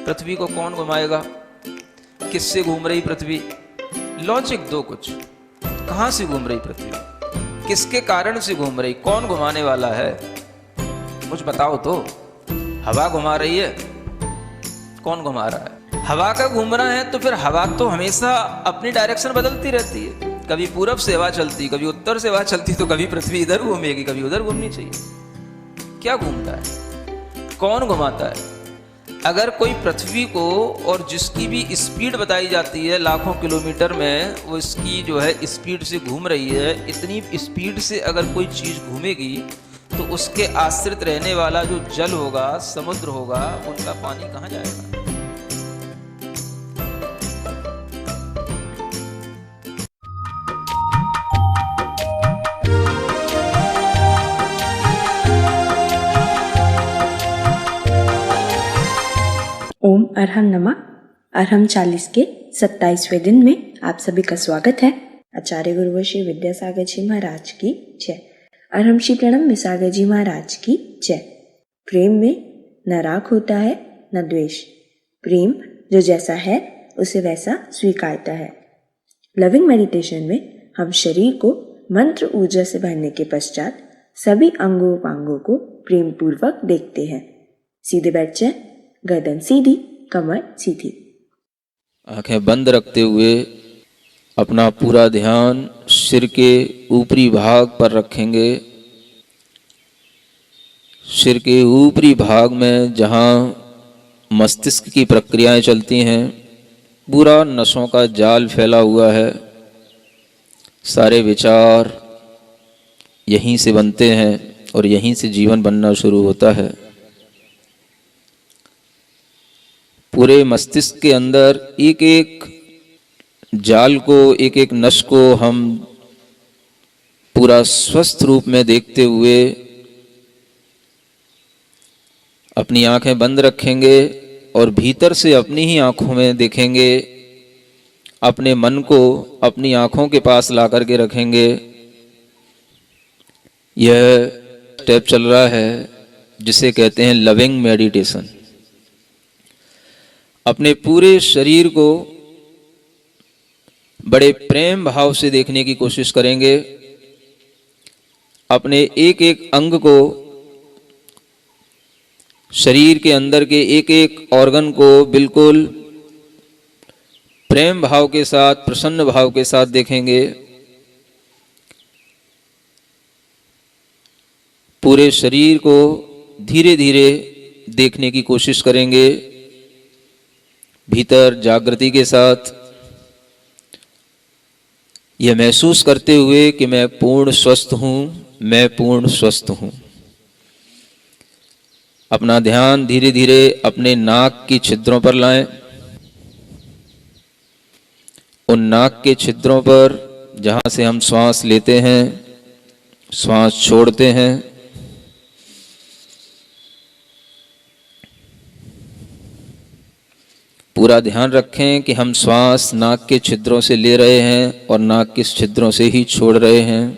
पृथ्वी को कौन घुमाएगा? किससे घूम रही पृथ्वी? लॉजिक दो कुछ। कहां से घूम रही पृथ्वी? किसके कारण से घूम रही? कौन घुमाने वाला है? कुछ बताओ तो। हवा घुमा रही है? कौन घुमा रहा है? हवा का घूमना है तो फिर हवा तो हमेशा अपनी डायरेक्शन बदलती रहती है। कभी पूरब से हवा चलती, कभी उत्तर से हवा चलती, तो कभी पृथ्वी इधर घूमेगी, कभी उधर घूमनी चाहिए। क्या घूमता है? कौन घुमाता है? अगर कोई पृथ्वी को, और जिसकी भी स्पीड बताई जाती है लाखों किलोमीटर में, वो इसकी जो है स्पीड से घूम रही है, इतनी स्पीड से अगर कोई चीज़ घूमेगी तो उसके आश्रित रहने वाला जो जल होगा, समुद्र होगा, उनका पानी कहाँ जाएगा? ओम अरहम नमः। अरहम 40 के 27वें दिन में आप सभी का स्वागत है। आचार्य गुरुवर श्री विद्यासागर जी महाराज की जय। अरहम श्री प्रणम विसागर जी महाराज की जय। प्रेम में न राग होता है न द्वेष। प्रेम जो जैसा है उसे वैसा स्वीकारता है। लविंग मेडिटेशन में हम शरीर को मंत्र ऊर्जा से भरने के पश्चात सभी अंगों उपांगों को प्रेम पूर्वक देखते हैं। सीधे बैठ जाएं, गर्दन सीधी, कमर सीधी। आंखें बंद रखते हुए अपना पूरा ध्यान सिर के ऊपरी भाग पर रखेंगे। सिर के ऊपरी भाग में जहाँ मस्तिष्क की प्रक्रियाएं चलती हैं, पूरा नसों का जाल फैला हुआ है। सारे विचार यहीं से बनते हैं और यहीं से जीवन बनना शुरू होता है। पूरे मस्तिष्क के अंदर एक एक जाल को, एक एक नस को हम पूरा स्वस्थ रूप में देखते हुए अपनी आंखें बंद रखेंगे और भीतर से अपनी ही आंखों में देखेंगे। अपने मन को अपनी आंखों के पास ला करके रखेंगे। यह स्टेप चल रहा है जिसे कहते हैं लविंग मेडिटेशन। अपने पूरे शरीर को बड़े प्रेम भाव से देखने की कोशिश करेंगे। अपने एक एक अंग को, शरीर के अंदर के एक एक ऑर्गन को बिल्कुल प्रेम भाव के साथ, प्रसन्न भाव के साथ देखेंगे। पूरे शरीर को धीरे धीरे देखने की कोशिश करेंगे, भीतर जागृति के साथ, यह महसूस करते हुए कि मैं पूर्ण स्वस्थ हूँ, मैं पूर्ण स्वस्थ हूँ। अपना ध्यान धीरे धीरे अपने नाक की छिद्रों पर लाएं। उन नाक के छिद्रों पर जहाँ से हम श्वास लेते हैं, श्वास छोड़ते हैं, पूरा ध्यान रखें कि हम श्वास नाक के छिद्रों से ले रहे हैं और नाक के छिद्रों से ही छोड़ रहे हैं।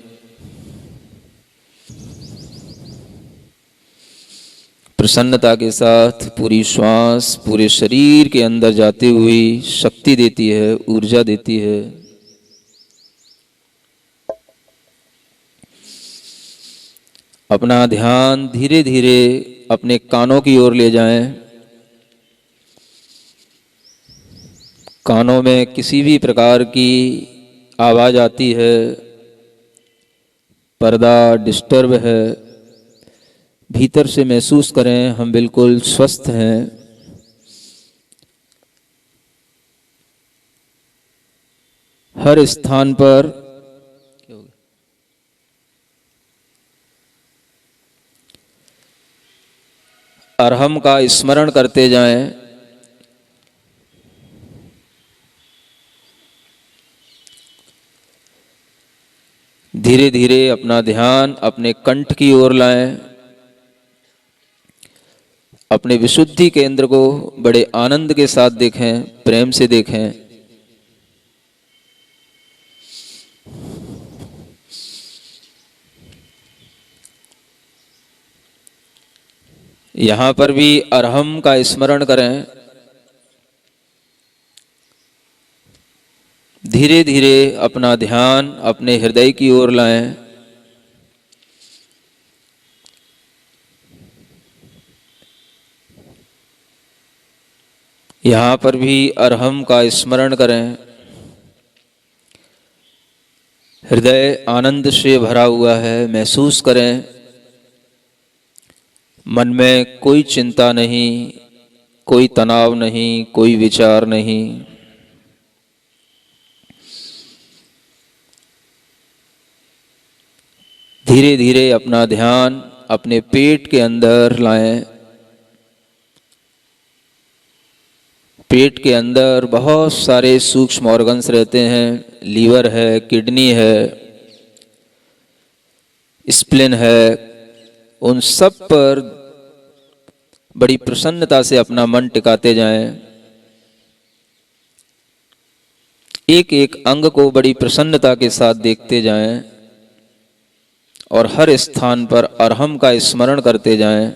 प्रसन्नता के साथ पूरी श्वास पूरे शरीर के अंदर जाती हुई शक्ति देती है, ऊर्जा देती है। अपना ध्यान धीरे धीरे अपने कानों की ओर ले जाएं। कानों में किसी भी प्रकार की आवाज़ आती है, पर्दा डिस्टर्ब है, भीतर से महसूस करें हम बिल्कुल स्वस्थ हैं। हर स्थान पर अरहम का स्मरण करते जाएं। धीरे धीरे अपना ध्यान अपने कंठ की ओर लाएं। अपने विशुद्धि केंद्र को बड़े आनंद के साथ देखें, प्रेम से देखें। यहाँ पर भी अरहम का स्मरण करें। धीरे धीरे अपना ध्यान अपने हृदय की ओर लाएं। यहाँ पर भी अरहम का स्मरण करें। हृदय आनंद से भरा हुआ है, महसूस करें। मन में कोई चिंता नहीं, कोई तनाव नहीं, कोई विचार नहीं। धीरे धीरे अपना ध्यान अपने पेट के अंदर लाएं। पेट के अंदर बहुत सारे सूक्ष्म ऑर्गन्स रहते हैं। लीवर है, किडनी है, स्प्लीन है। उन सब पर बड़ी प्रसन्नता से अपना मन टिकाते जाएं। एक एक अंग को बड़ी प्रसन्नता के साथ देखते जाएं और हर स्थान पर अरहम का स्मरण करते जाएं।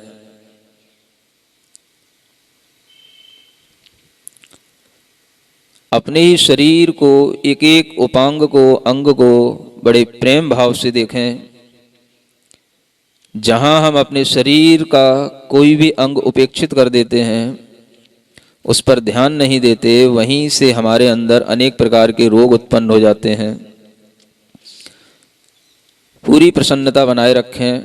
अपने ही शरीर को, एक एक उपांग को, अंग को बड़े प्रेम भाव से देखें। जहां हम अपने शरीर का कोई भी अंग उपेक्षित कर देते हैं, उस पर ध्यान नहीं देते, वहीं से हमारे अंदर अनेक प्रकार के रोग उत्पन्न हो जाते हैं। पूरी प्रसन्नता बनाए रखें।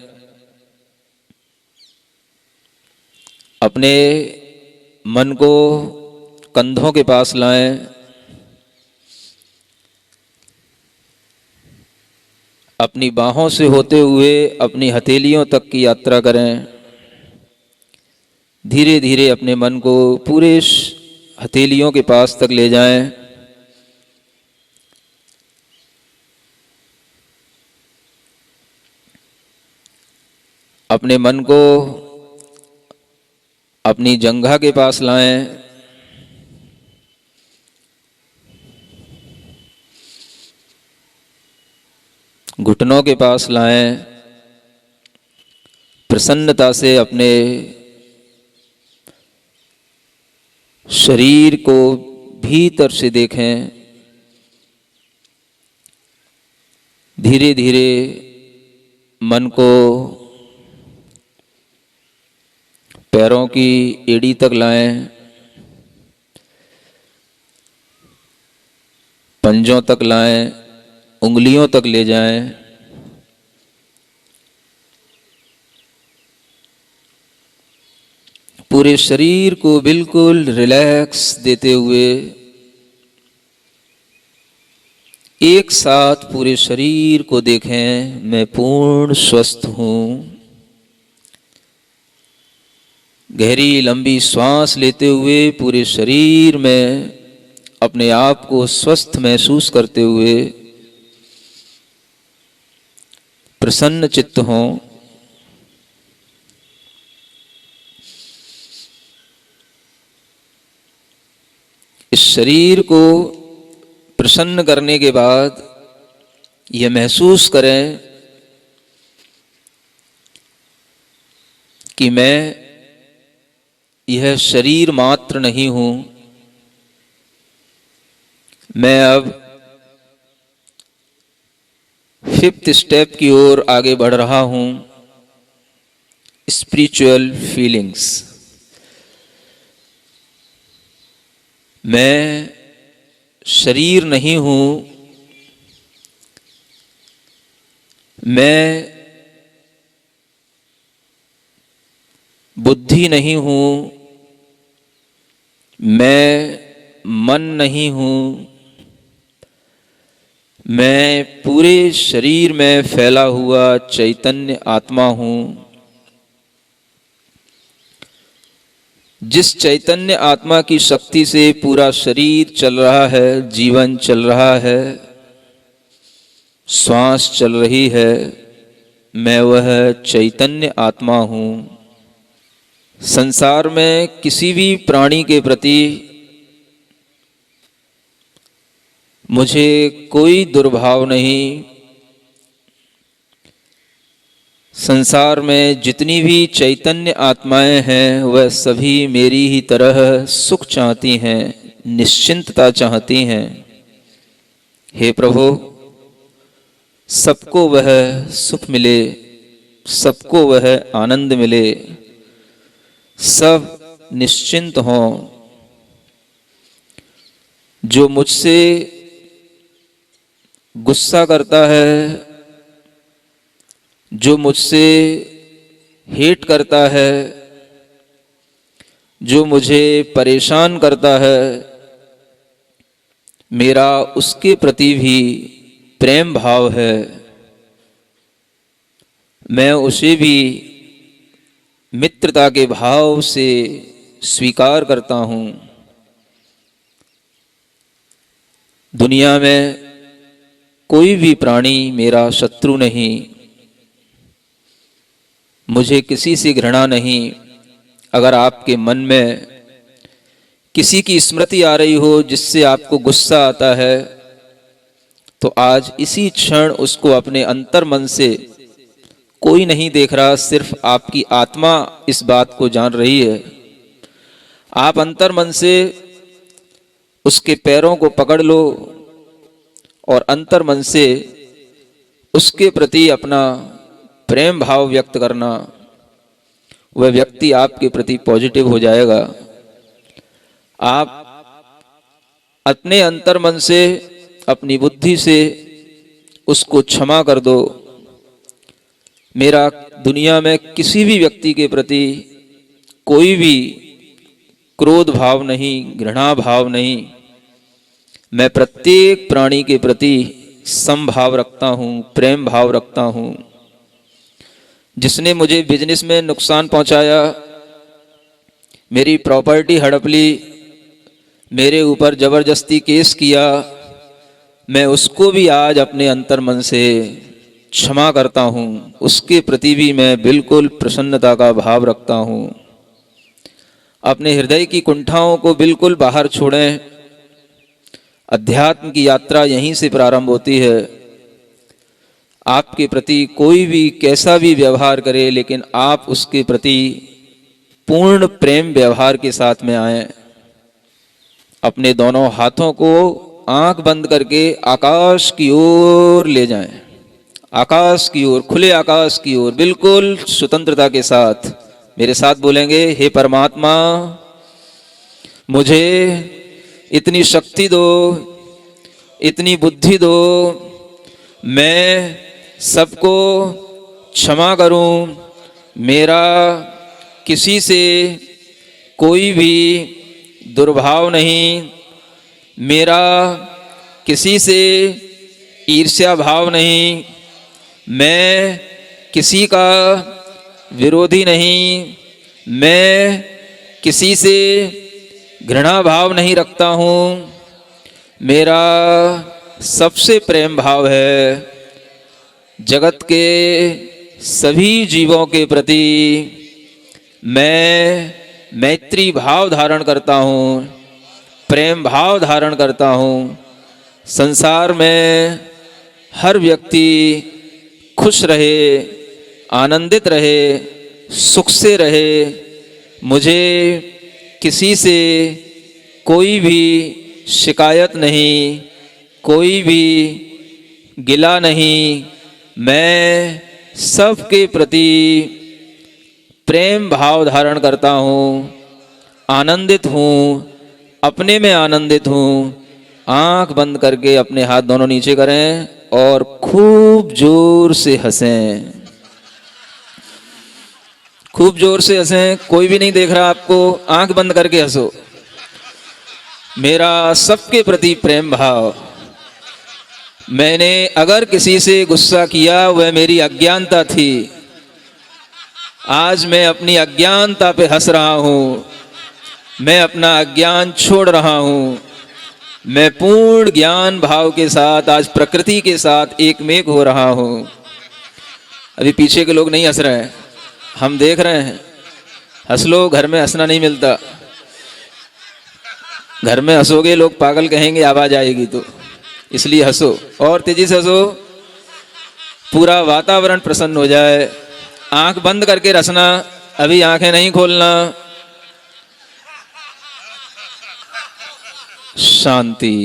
अपने मन को कंधों के पास लाएं। अपनी बाहों से होते हुए अपनी हथेलियों तक की यात्रा करें। धीरे धीरे अपने मन को पूरे हथेलियों के पास तक ले जाएं। अपने मन को अपनी जंघा के पास लाएं। घुटनों के पास लाएं। प्रसन्नता से अपने शरीर को भीतर से देखें। धीरे धीरे मन को पैरों की एड़ी तक लाएं, पंजों तक लाएं, उंगलियों तक ले जाएं। पूरे शरीर को बिल्कुल रिलैक्स देते हुए एक साथ पूरे शरीर को देखें। मैं पूर्ण स्वस्थ हूं। गहरी लंबी श्वास लेते हुए पूरे शरीर में अपने आप को स्वस्थ महसूस करते हुए प्रसन्न चित्त हों। इस शरीर को प्रसन्न करने के बाद यह महसूस करें कि मैं यह शरीर मात्र नहीं हूं। मैं अब 5th स्टेप की ओर आगे बढ़ रहा हूं, स्पिरिचुअल फीलिंग्स। मैं शरीर नहीं हूं, मैं बुद्धि नहीं हूं, मैं मन नहीं हूं, मैं पूरे शरीर में फैला हुआ चैतन्य आत्मा हूं। जिस चैतन्य आत्मा की शक्ति से पूरा शरीर चल रहा है, जीवन चल रहा है, श्वास चल रही है, मैं वह चैतन्य आत्मा हूं। संसार में किसी भी प्राणी के प्रति मुझे कोई दुर्भाव नहीं। संसार में जितनी भी चैतन्य आत्माएं हैं वह सभी मेरी ही तरह सुख चाहती हैं, निश्चिंतता चाहती हैं। हे प्रभु, सबको वह सुख मिले, सबको वह आनंद मिले, सब निश्चिंत हों। जो मुझसे गुस्सा करता है, जो मुझसे हेट करता है, जो मुझे परेशान करता है, मेरा उसके प्रति भी प्रेम भाव है। मैं उसे भी मित्रता के भाव से स्वीकार करता हूँ। दुनिया में कोई भी प्राणी मेरा शत्रु नहीं, मुझे किसी से घृणा नहीं। अगर आपके मन में किसी की स्मृति आ रही हो जिससे आपको गुस्सा आता है, तो आज इसी क्षण उसको अपने अंतर मन से, कोई नहीं देख रहा, सिर्फ आपकी आत्मा इस बात को जान रही है, आप अंतर मन से उसके पैरों को पकड़ लो और अंतर मन से उसके प्रति अपना प्रेम भाव व्यक्त करना। वह व्यक्ति आपके प्रति पॉजिटिव हो जाएगा। आप अपने अंतर मन से, अपनी बुद्धि से उसको क्षमा कर दो। मेरा दुनिया में किसी भी व्यक्ति के प्रति कोई भी क्रोध भाव नहीं, घृणा भाव नहीं। मैं प्रत्येक प्राणी के प्रति समभाव रखता हूँ, प्रेम भाव रखता हूँ। जिसने मुझे बिजनेस में नुकसान पहुंचाया, मेरी प्रॉपर्टी हड़प ली, मेरे ऊपर जबरदस्ती केस किया, मैं उसको भी आज अपने अंतर मन से क्षमा करता हूँ। उसके प्रति भी मैं बिल्कुल प्रसन्नता का भाव रखता हूँ। अपने हृदय की कुंठाओं को बिल्कुल बाहर छोड़ें। अध्यात्म की यात्रा यहीं से प्रारंभ होती है। आपके प्रति कोई भी कैसा भी व्यवहार करे, लेकिन आप उसके प्रति पूर्ण प्रेम व्यवहार के साथ में आएं। अपने दोनों हाथों को आंख बंद करके आकाश की ओर ले जाएं, आकाश की ओर, खुले आकाश की ओर, बिल्कुल स्वतंत्रता के साथ मेरे साथ बोलेंगे, हे परमात्मा, मुझे इतनी शक्ति दो, इतनी बुद्धि दो, मैं सबको क्षमा करूं। मेरा किसी से कोई भी दुर्भाव नहीं, मेरा किसी से ईर्ष्या भाव नहीं, मैं किसी का विरोधी नहीं, मैं किसी से घृणा भाव नहीं रखता हूँ। मेरा सबसे प्रेम भाव है। जगत के सभी जीवों के प्रति मैं मैत्री भाव धारण करता हूँ, प्रेम भाव धारण करता हूँ। संसार में हर व्यक्ति खुश रहे, आनंदित रहे, सुख से रहे। मुझे किसी से कोई भी शिकायत नहीं, कोई भी गिला नहीं। मैं सबके प्रति प्रेम भाव धारण करता हूँ, आनंदित हूँ, अपने में आनंदित हूँ। आंख बंद करके अपने हाथ दोनों नीचे करें और खूब जोर से हंसें, खूब जोर से हंसें। कोई भी नहीं देख रहा आपको, आंख बंद करके हंसो। मेरा सबके प्रति प्रेम भाव। मैंने अगर किसी से गुस्सा किया, वह मेरी अज्ञानता थी। आज मैं अपनी अज्ञानता पे हंस रहा हूँ। मैं अपना अज्ञान छोड़ रहा हूँ। मैं पूर्ण ज्ञान भाव के साथ आज प्रकृति के साथ एकमेक हो रहा हूँ। अभी पीछे के लोग नहीं हंस रहे हैं, हम देख रहे हैं। हंस लो, घर में हंसना नहीं मिलता। घर में हंसोगे लोग पागल कहेंगे, आवाज आएगी तो, इसलिए हंसो और तेजी से हंसो, पूरा वातावरण प्रसन्न हो जाए। आंख बंद करके हंसना, अभी आंखें नहीं खोलना। शांति।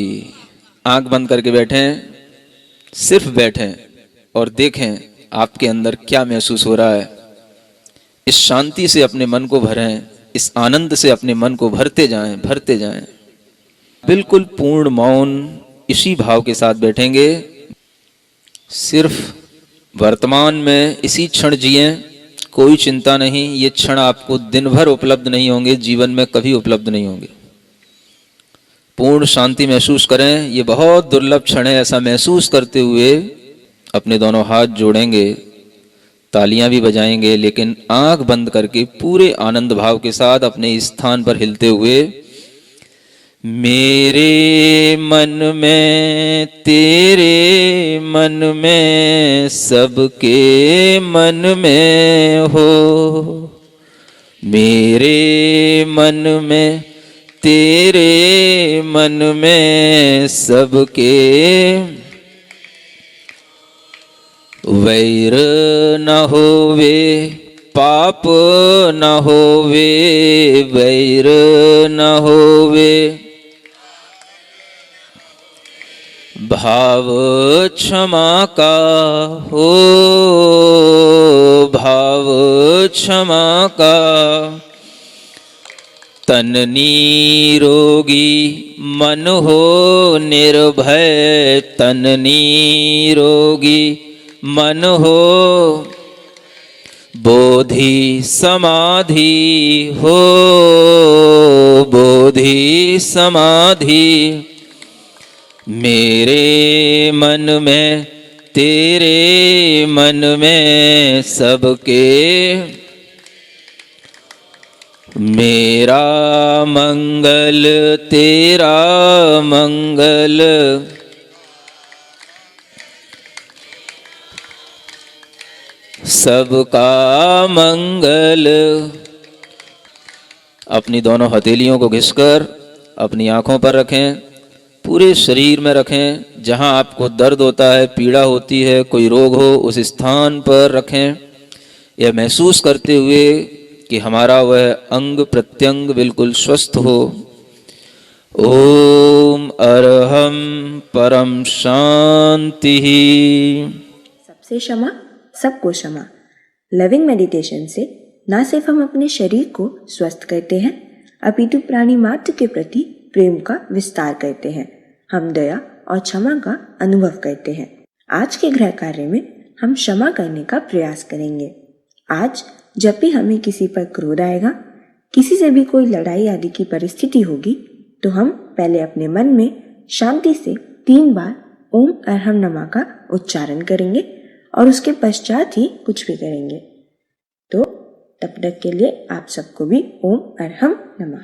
आंख बंद करके बैठें, सिर्फ बैठें और देखें आपके अंदर क्या महसूस हो रहा है। इस शांति से अपने मन को भरें, इस आनंद से अपने मन को भरते जाएं, भरते जाएं। बिल्कुल पूर्ण मौन इसी भाव के साथ बैठेंगे। सिर्फ वर्तमान में इसी क्षण जिएं, कोई चिंता नहीं। ये क्षण आपको दिन भर उपलब्ध नहीं होंगे, जीवन में कभी उपलब्ध नहीं होंगे। पूर्ण शांति महसूस करें, ये बहुत दुर्लभ क्षण है। ऐसा महसूस करते हुए अपने दोनों हाथ जोड़ेंगे, तालियां भी बजाएंगे, लेकिन आंख बंद करके पूरे आनंद भाव के साथ अपने स्थान पर हिलते हुए, मेरे मन में तेरे मन में सबके मन में हो, मेरे मन में तेरे मन में सबके, वैर न होवे पाप न होवे, वैर न होवे, भाव क्षमा का हो, भाव क्षमा का, तन निरोगी मन हो निर्भय, तन निरोगी मन हो, बोधि समाधि हो, बोधि समाधि, मेरे मन में तेरे मन में सबके, मेरा मंगल तेरा मंगल, सबका मंगल। अपनी दोनों हथेलियों को घिसकर अपनी आंखों पर रखें, पूरे शरीर में रखें। जहां आपको दर्द होता है, पीड़ा होती है, कोई रोग हो, उस स्थान पर रखें। यह महसूस करते हुए कि हमारा वह अंग प्रत्यंग बिल्कुल स्वस्थ हो। ओम अरहम परम शांति। सबसे क्षमा, सबको क्षमा। लविंग मेडिटेशन से न सिर्फ हम अपने शरीर को स्वस्थ करते हैं, अपितु प्राणी मात्र के प्रति प्रेम का विस्तार करते हैं। हम दया और क्षमा का अनुभव करते हैं। आज के गृह कार्य में हम क्षमा करने का प्रयास करेंगे। आज जब भी हमें किसी पर क्रोध आएगा, किसी से भी कोई लड़ाई आदि की परिस्थिति होगी, तो हम पहले अपने मन में शांति से 3 बार ओम अरहम नमः का उच्चारण करेंगे और उसके पश्चात ही कुछ भी करेंगे। तो तब तक के लिए आप सबको भी ओम अरहम नमः।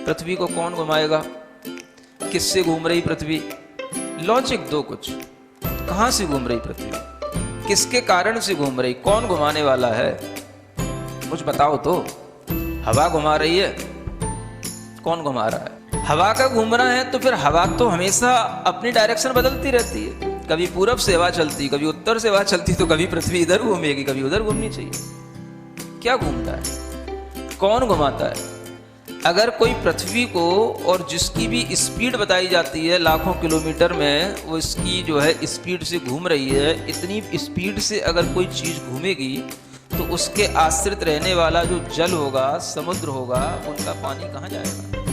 पृथ्वी को कौन घुमाएगा? किससे घूम रही पृथ्वी? लॉजिक दो कुछ। कहां से घूम रही पृथ्वी? किसके कारण से घूम रही? कौन घुमाने वाला है? कुछ बताओ तो। हवा घुमा रही है? कौन घुमा रहा है? हवा का घूमना है तो फिर हवा तो हमेशा अपनी डायरेक्शन बदलती रहती है। कभी पूरब से हवा चलती, कभी उत्तर से हवा चलती, तो कभी पृथ्वी इधर घूमेगी, कभी उधर घूमनी चाहिए। क्या घूमता है? कौन घुमाता है? अगर कोई पृथ्वी को, और जिसकी भी स्पीड बताई जाती है लाखों किलोमीटर में, वो इसकी जो है स्पीड से घूम रही है, इतनी स्पीड से अगर कोई चीज़ घूमेगी तो उसके आश्रित रहने वाला जो जल होगा, समुद्र होगा, उनका पानी कहाँ जाएगा?